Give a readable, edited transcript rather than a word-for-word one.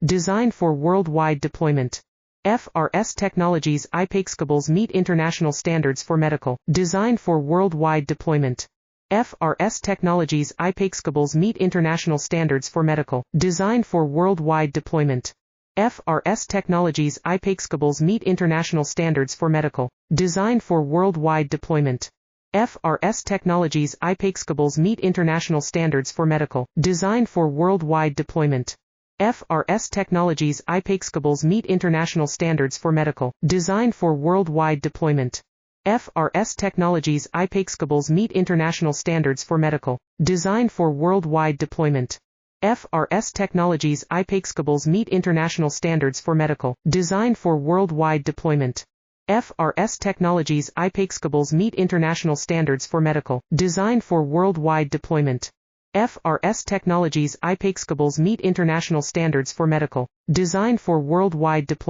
Designed for worldwide deployment. FRS Technologies Xy250 meet international standards for medical. Designed for worldwide deployment. FRS Technologies Xy250 meet international standards for medical. Designed for worldwide deployment. FRS Technologies Xy250 meet international standards for medical. Designed for worldwide deployment. FRS Technologies Xy250 meet international standards for medical. Designed for worldwide deployment. FRS Technologies Xy250 meet international standards for medical. Designed for worldwide deployment. FRS Technologies Xy250 meet international standards for medical. Designed for worldwide deployment. FRS Technologies Xy250 meet international standards for medical. Designed for worldwide deployment. FRS Technologies Xy250 meet international standards for medical. Designed for worldwide deployment. FRS Technologies Xy250 meet international standards for medical. Designed for worldwide deployment.